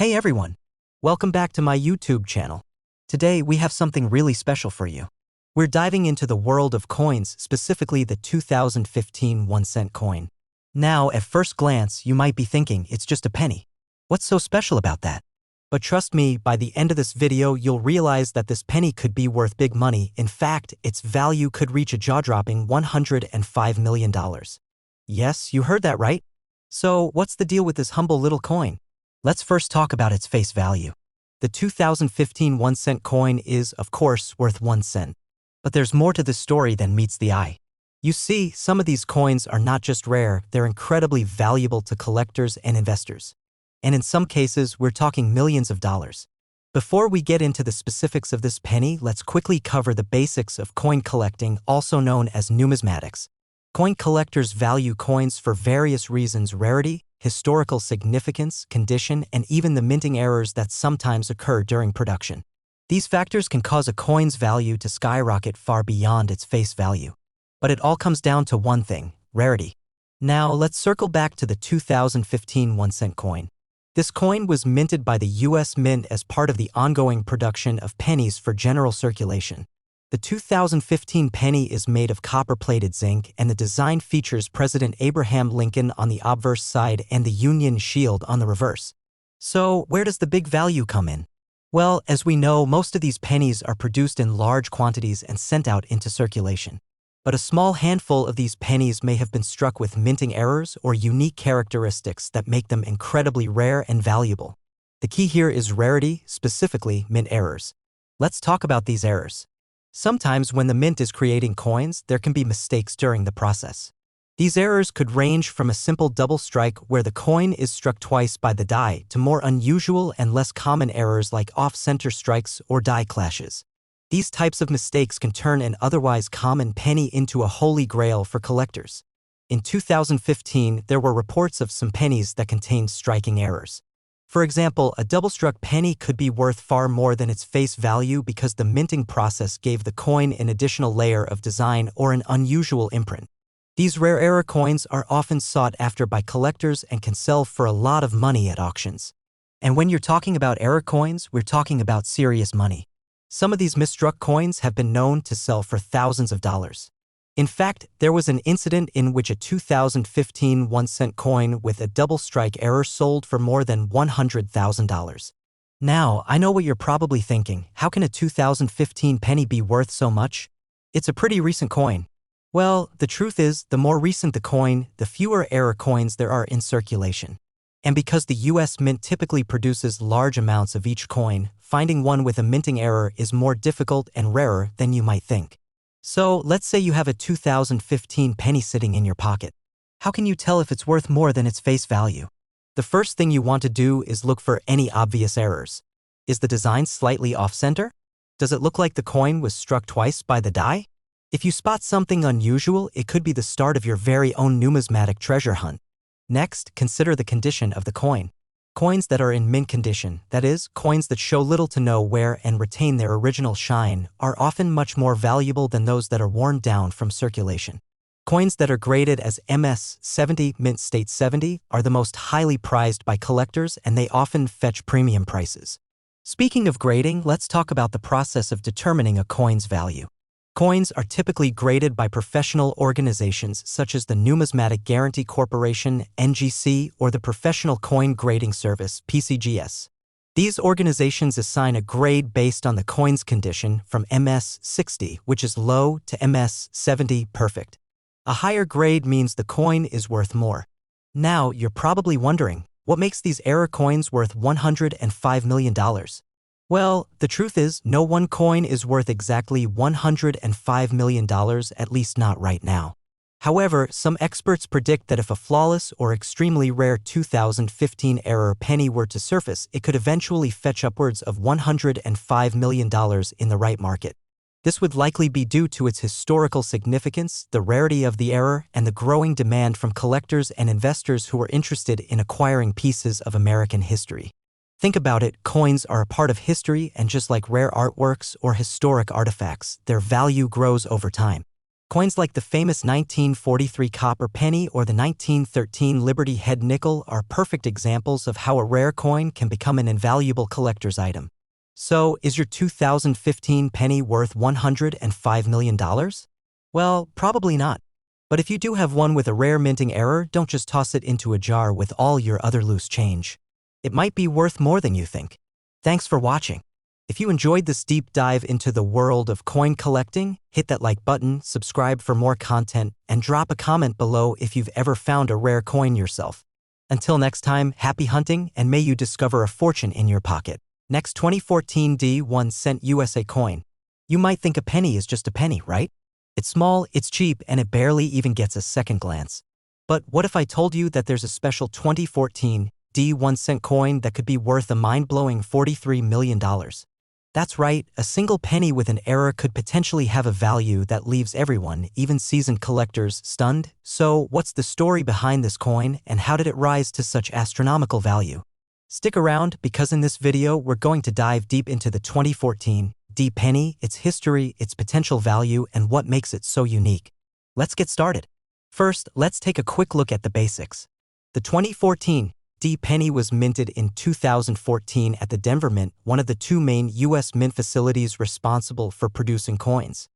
Hey everyone! Welcome back to my YouTube channel. Today we have something really special for you. We're diving into the world of coins, specifically the 2015 1-cent coin. Now, at first glance, you might be thinking it's just a penny. What's so special about that? But trust me, by the end of this video you'll realize that this penny could be worth big money. In fact, its value could reach a jaw-dropping $105 million. Yes, you heard that right. So, what's the deal with this humble little coin? Let's first talk about its face value. The 2015 1-cent coin is, of course, worth 1 cent. But there's more to this story than meets the eye. You see, some of these coins are not just rare, they're incredibly valuable to collectors and investors. And in some cases, we're talking millions of dollars. Before we get into the specifics of this penny, let's quickly cover the basics of coin collecting, also known as numismatics. Coin collectors value coins for various reasons: rarity, historical significance, condition, and even the minting errors that sometimes occur during production. These factors can cause a coin's value to skyrocket far beyond its face value. But it all comes down to one thing: rarity. Now, let's circle back to the 2015 1-cent coin. This coin was minted by the US Mint as part of the ongoing production of pennies for general circulation. The 2015 penny is made of copper-plated zinc, and the design features President Abraham Lincoln on the obverse side and the Union shield on the reverse. So, where does the big value come in? Well, as we know, most of these pennies are produced in large quantities and sent out into circulation. But a small handful of these pennies may have been struck with minting errors or unique characteristics that make them incredibly rare and valuable. The key here is rarity, specifically mint errors. Let's talk about these errors. Sometimes when the mint is creating coins, there can be mistakes during the process. These errors could range from a simple double strike where the coin is struck twice by the die to more unusual and less common errors like off-center strikes or die clashes. These types of mistakes can turn an otherwise common penny into a holy grail for collectors. In 2015, there were reports of some pennies that contained striking errors. For example, a double-struck penny could be worth far more than its face value because the minting process gave the coin an additional layer of design or an unusual imprint. These rare error coins are often sought after by collectors and can sell for a lot of money at auctions. And when you're talking about error coins, we're talking about serious money. Some of these misstruck coins have been known to sell for thousands of dollars. In fact, there was an incident in which a 2015 1-cent coin with a double strike error sold for more than $100,000. Now, I know what you're probably thinking: how can a 2015 penny be worth so much? It's a pretty recent coin. Well, the truth is, the more recent the coin, the fewer error coins there are in circulation. And because the US Mint typically produces large amounts of each coin, finding one with a minting error is more difficult and rarer than you might think. So, let's say you have a 2015 penny sitting in your pocket. How can you tell if it's worth more than its face value? The first thing you want to do is look for any obvious errors. Is the design slightly off-center? Does it look like the coin was struck twice by the die? If you spot something unusual, it could be the start of your very own numismatic treasure hunt. Next, consider the condition of the coin. Coins that are in mint condition, that is, coins that show little to no wear and retain their original shine, are often much more valuable than those that are worn down from circulation. Coins that are graded as MS 70, mint state 70, are the most highly prized by collectors, and they often fetch premium prices. Speaking of grading, let's talk about the process of determining a coin's value. Coins are typically graded by professional organizations such as the Numismatic Guarantee Corporation, NGC, or the Professional Coin Grading Service, PCGS. These organizations assign a grade based on the coin's condition from MS 60, which is low, to MS 70, perfect. A higher grade means the coin is worth more. Now, you're probably wondering, what makes these error coins worth $105 million? Well, the truth is, no one coin is worth exactly $105 million, at least not right now. However, some experts predict that if a flawless or extremely rare 2015 error penny were to surface, it could eventually fetch upwards of $105 million in the right market. This would likely be due to its historical significance, the rarity of the error, and the growing demand from collectors and investors who are interested in acquiring pieces of American history. Think about it, coins are a part of history, and just like rare artworks or historic artifacts, their value grows over time. Coins like the famous 1943 copper penny or the 1913 Liberty Head nickel are perfect examples of how a rare coin can become an invaluable collector's item. So, is your 2015 penny worth $105 million? Well, probably not. But if you do have one with a rare minting error, don't just toss it into a jar with all your other loose change. It might be worth more than you think. Thanks for watching. If you enjoyed this deep dive into the world of coin collecting, hit that like button, subscribe for more content, and drop a comment below if you've ever found a rare coin yourself. Until next time, happy hunting, and may you discover a fortune in your pocket. Next 2014 D1 USA coin. You might think a penny is just a penny, right? It's small, it's cheap, and it barely even gets a second glance. But what if I told you that there's a special 2014 D1 coin that could be worth a mind-blowing $43 million? That's right, a single penny with an error could potentially have a value that leaves everyone, even seasoned collectors, stunned. So, what's the story behind this coin, and how did it rise to such astronomical value? Stick around, because in this video we're going to dive deep into the 2014 D penny, its history, its potential value, and what makes it so unique. Let's get started. First, let's take a quick look at the basics. The 2014 D penny was minted in 2014 at the Denver Mint, one of the two main U.S. mint facilities responsible for producing coins.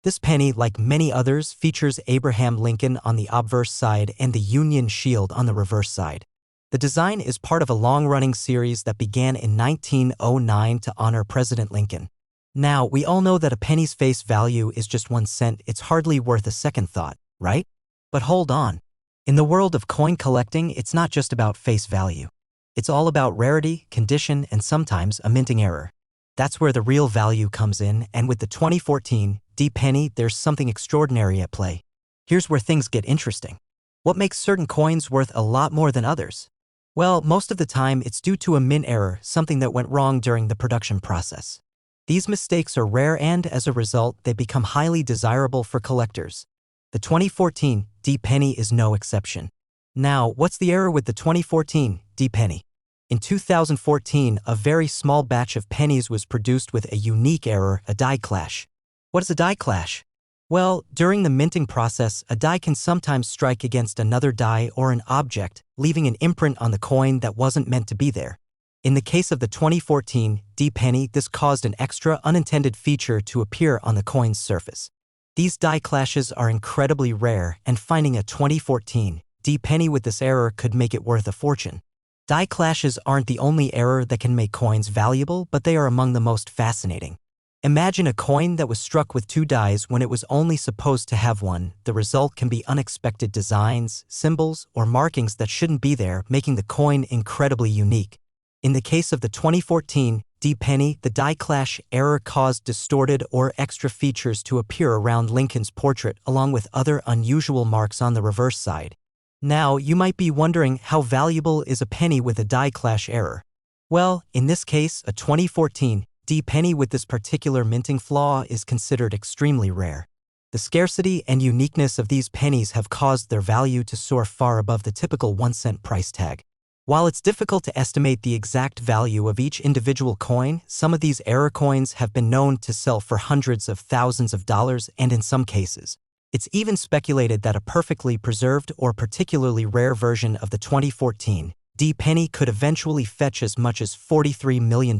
This penny, like many others, features Abraham Lincoln on the obverse side and the Union Shield on the reverse side. The design is part of a long-running series that began in 1909 to honor President Lincoln. Now, we all know that a penny's face value is just 1 cent. It's hardly worth a second thought, right? But hold on. In the world of coin collecting, it's not just about face value. It's all about rarity, condition, and sometimes a minting error. That's where the real value comes in, and with the 2014 D penny, there's something extraordinary at play. Here's where things get interesting. What makes certain coins worth a lot more than others? Well, most of the time, it's due to a mint error, something that went wrong during the production process. These mistakes are rare and, as a result, they become highly desirable for collectors. The 2014 D penny is no exception. Now, what's the error with the 2014 D penny? In 2014, a very small batch of pennies was produced with a unique error, a die clash. What is a die clash? Well, during the minting process, a die can sometimes strike against another die or an object, leaving an imprint on the coin that wasn't meant to be there. In the case of the 2014 D penny, this caused an extra unintended feature to appear on the coin's surface. These die clashes are incredibly rare, and finding a 2014 D penny with this error could make it worth a fortune. Die clashes aren't the only error that can make coins valuable, but they are among the most fascinating. Imagine a coin that was struck with 2 dies when it was only supposed to have 1. The result can be unexpected designs, symbols, or markings that shouldn't be there, making the coin incredibly unique. In the case of the 2014 D penny, the die clash error caused distorted or extra features to appear around Lincoln's portrait, along with other unusual marks on the reverse side. Now, you might be wondering, how valuable is a penny with a die clash error? Well, in this case, a 2014 D penny with this particular minting flaw is considered extremely rare. The scarcity and uniqueness of these pennies have caused their value to soar far above the typical 1 cent price tag. While it's difficult to estimate the exact value of each individual coin, some of these error coins have been known to sell for hundreds of thousands of dollars, and in some cases, it's even speculated that a perfectly preserved or particularly rare version of the 2014 D penny could eventually fetch as much as $43 million.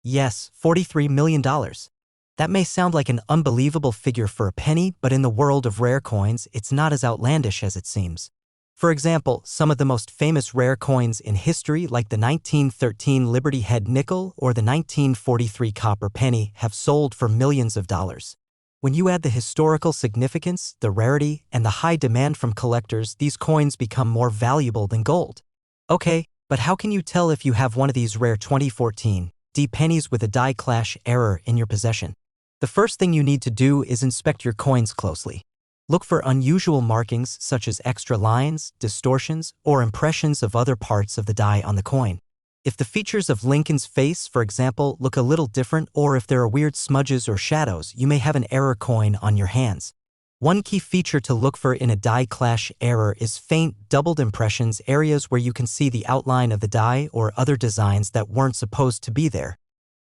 Yes, $43 million. That may sound like an unbelievable figure for a penny, but in the world of rare coins, it's not as outlandish as it seems. For example, some of the most famous rare coins in history, like the 1913 Liberty Head nickel or the 1943 copper penny, have sold for millions of dollars. When you add the historical significance, the rarity, and the high demand from collectors, these coins become more valuable than gold. Okay, but how can you tell if you have one of these rare 2014 D pennies with a die clash error in your possession? The first thing you need to do is inspect your coins closely. Look for unusual markings such as extra lines, distortions, or impressions of other parts of the die on the coin. If the features of Lincoln's face, for example, look a little different, or if there are weird smudges or shadows, you may have an error coin on your hands. One key feature to look for in a die clash error is faint, doubled impressions, areas where you can see the outline of the die or other designs that weren't supposed to be there.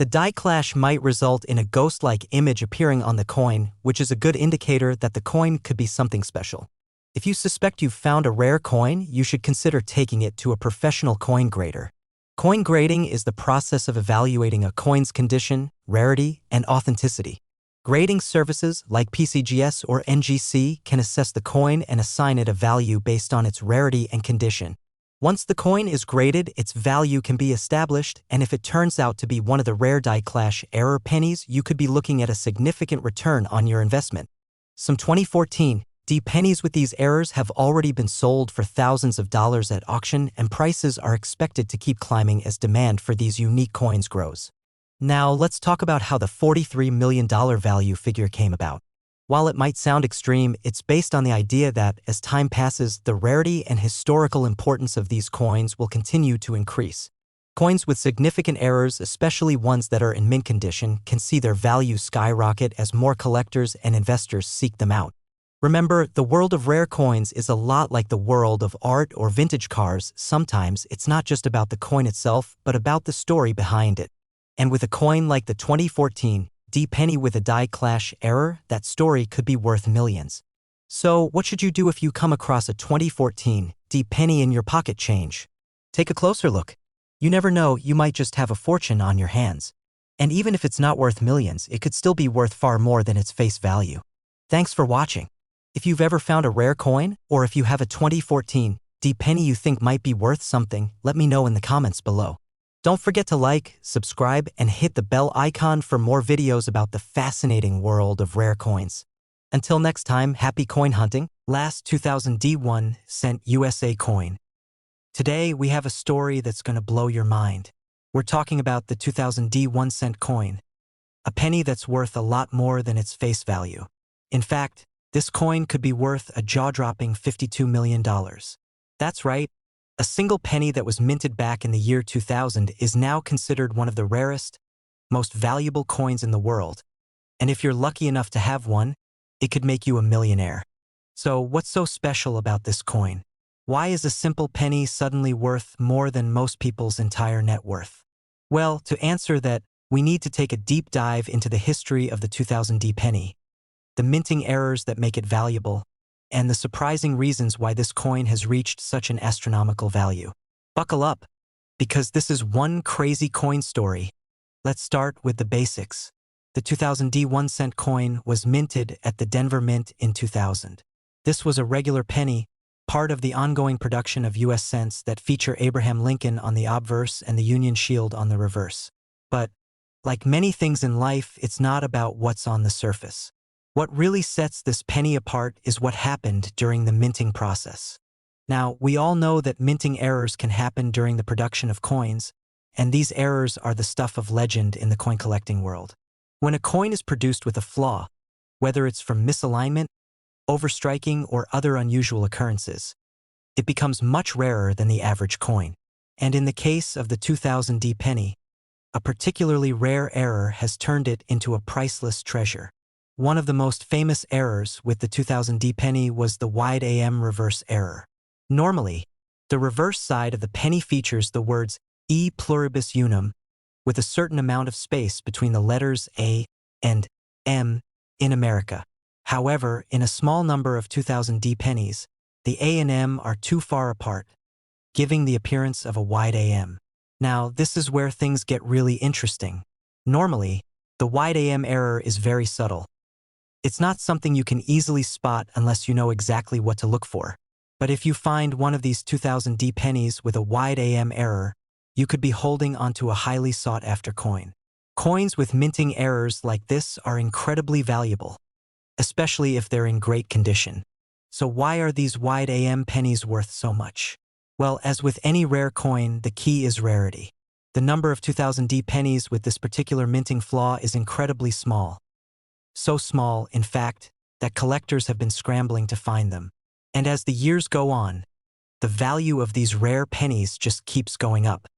The die clash might result in a ghost-like image appearing on the coin, which is a good indicator that the coin could be something special. If you suspect you've found a rare coin, you should consider taking it to a professional coin grader. Coin grading is the process of evaluating a coin's condition, rarity, and authenticity. Grading services like PCGS or NGC can assess the coin and assign it a value based on its rarity and condition. Once the coin is graded, its value can be established, and if it turns out to be one of the rare die clash error pennies, you could be looking at a significant return on your investment. Some 2014 D pennies with these errors have already been sold for thousands of dollars at auction, and prices are expected to keep climbing as demand for these unique coins grows. Now, let's talk about how the $43 million value figure came about. While it might sound extreme, it's based on the idea that, as time passes, the rarity and historical importance of these coins will continue to increase. Coins with significant errors, especially ones that are in mint condition, can see their value skyrocket as more collectors and investors seek them out. Remember, the world of rare coins is a lot like the world of art or vintage cars. Sometimes it's not just about the coin itself, but about the story behind it. And with a coin like the 2014 D penny with a die clash error, that story could be worth millions. So, what should you do if you come across a 2014 D penny in your pocket change? Take a closer look. You never know, you might just have a fortune on your hands. And even if it's not worth millions, it could still be worth far more than its face value. Thanks for watching. If you've ever found a rare coin, or if you have a 2014 D penny you think might be worth something, let me know in the comments below. Don't forget to like, subscribe, and hit the bell icon for more videos about the fascinating world of rare coins. Until next time, happy coin hunting. Last 2000 D1 cent USA coin. Today, we have a story that's going to blow your mind. We're talking about the 2000 D1 cent coin, a penny that's worth a lot more than its face value. In fact, this coin could be worth a jaw-dropping $52 million. That's right. A single penny that was minted back in the year 2000 is now considered one of the rarest, most valuable coins in the world. And if you're lucky enough to have one, it could make you a millionaire. So what's so special about this coin? Why is a simple penny suddenly worth more than most people's entire net worth? Well, to answer that, we need to take a deep dive into the history of the 2000 D penny, the minting errors that make it valuable, and the surprising reasons why this coin has reached such an astronomical value. Buckle up, because this is one crazy coin story. Let's start with the basics. The 2000 D1 cent coin was minted at the Denver Mint in 2000. This was a regular penny, part of the ongoing production of U.S. cents that feature Abraham Lincoln on the obverse and the Union Shield on the reverse. But, like many things in life, it's not about what's on the surface. What really sets this penny apart is what happened during the minting process. Now, we all know that minting errors can happen during the production of coins, and these errors are the stuff of legend in the coin collecting world. When a coin is produced with a flaw, whether it's from misalignment, overstriking, or other unusual occurrences, it becomes much rarer than the average coin. And in the case of the 2000 D penny, a particularly rare error has turned it into a priceless treasure. One of the most famous errors with the 2000 D penny was the wide AM reverse error. Normally, the reverse side of the penny features the words E pluribus unum, with a certain amount of space between the letters A and M in America. However, in a small number of 2000 D pennies, the A and M are too far apart, giving the appearance of a wide AM. Now, this is where things get really interesting. Normally, the wide AM error is very subtle. It's not something you can easily spot unless you know exactly what to look for. But if you find one of these 2000 D pennies with a wide AM error, you could be holding onto a highly sought-after coin. Coins with minting errors like this are incredibly valuable, especially if they're in great condition. So why are these wide AM pennies worth so much? Well, as with any rare coin, the key is rarity. The number of 2000 D pennies with this particular minting flaw is incredibly small. So small, in fact, that collectors have been scrambling to find them. And as the years go on, the value of these rare pennies just keeps going up.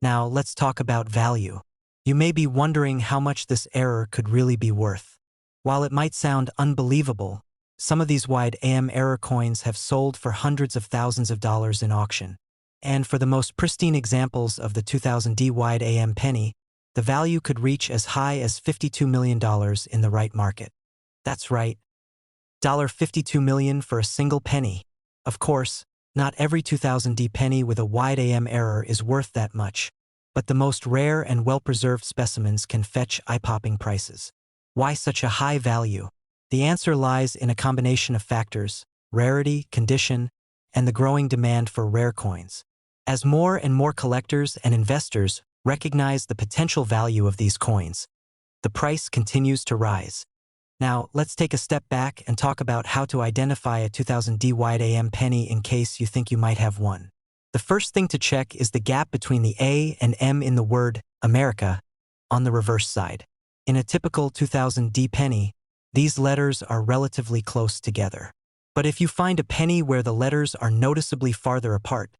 Now, let's talk about value. You may be wondering how much this error could really be worth. While it might sound unbelievable, some of these wide AM error coins have sold for hundreds of thousands of dollars in auction. And for the most pristine examples of the 2000 D wide AM penny, the value could reach as high as $52 million in the right market. That's right, $52 million for a single penny. Of course, not every 2000D penny with a wide AM error is worth that much, but the most rare and well-preserved specimens can fetch eye-popping prices. Why such a high value? The answer lies in a combination of factors: rarity, condition, and the growing demand for rare coins. As more and more collectors and investors recognize the potential value of these coins, the price continues to rise. Now, let's take a step back and talk about how to identify a 2000D wide AM penny in case you think you might have one. The first thing to check is the gap between the A and M in the word America on the reverse side. In a typical 2000D penny, these letters are relatively close together. But if you find a penny where the letters are noticeably farther apart,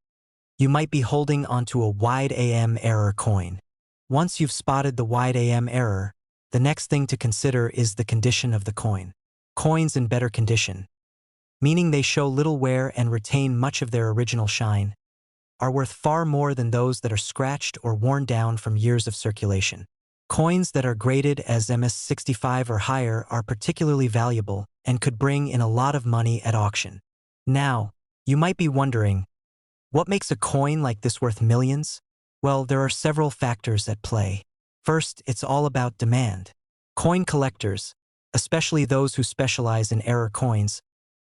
you might be holding onto a wide AM error coin. Once you've spotted the wide AM error, the next thing to consider is the condition of the coin. Coins in better condition, meaning they show little wear and retain much of their original shine, are worth far more than those that are scratched or worn down from years of circulation. Coins that are graded as MS65 or higher are particularly valuable and could bring in a lot of money at auction. Now, you might be wondering, what makes a coin like this worth millions? Well, there are several factors at play. First, it's all about demand. Coin collectors, especially those who specialize in error coins,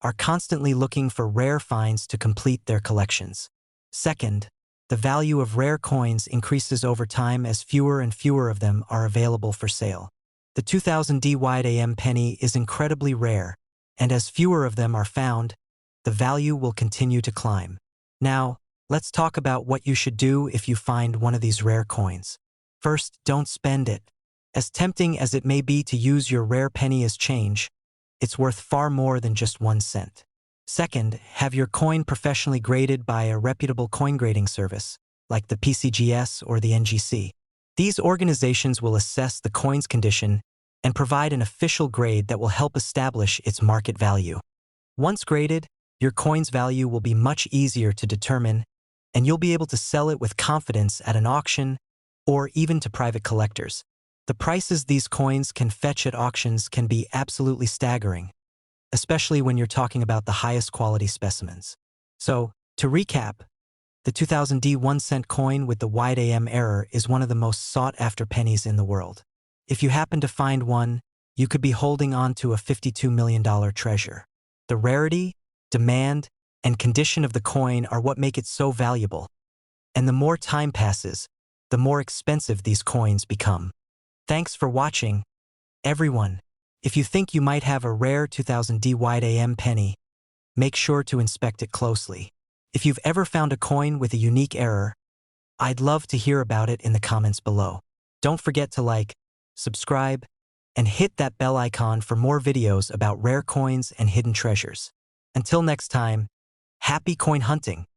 are constantly looking for rare finds to complete their collections. Second, the value of rare coins increases over time as fewer and fewer of them are available for sale. The 2000D wide AM penny is incredibly rare, and as fewer of them are found, the value will continue to climb. Now, let's talk about what you should do if you find one of these rare coins. First, don't spend it. As tempting as it may be to use your rare penny as change, it's worth far more than just 1 cent. Second, have your coin professionally graded by a reputable coin grading service, like the PCGS or the NGC. These organizations will assess the coin's condition and provide an official grade that will help establish its market value. Once graded, your coin's value will be much easier to determine, and you'll be able to sell it with confidence at an auction or even to private collectors. The prices these coins can fetch at auctions can be absolutely staggering, especially when you're talking about the highest quality specimens. So, to recap, the 2000D 1-cent coin with the wide AM error is one of the most sought-after pennies in the world. If you happen to find one, you could be holding on to a $52 million treasure. The rarity, demand, and condition of the coin are what make it so valuable. And the more time passes, the more expensive these coins become. Thanks for watching, everyone. If you think you might have a rare 2000D wide AM penny, make sure to inspect it closely. If you've ever found a coin with a unique error, I'd love to hear about it in the comments below. Don't forget to like, subscribe, and hit that bell icon for more videos about rare coins and hidden treasures. Until next time, happy coin hunting!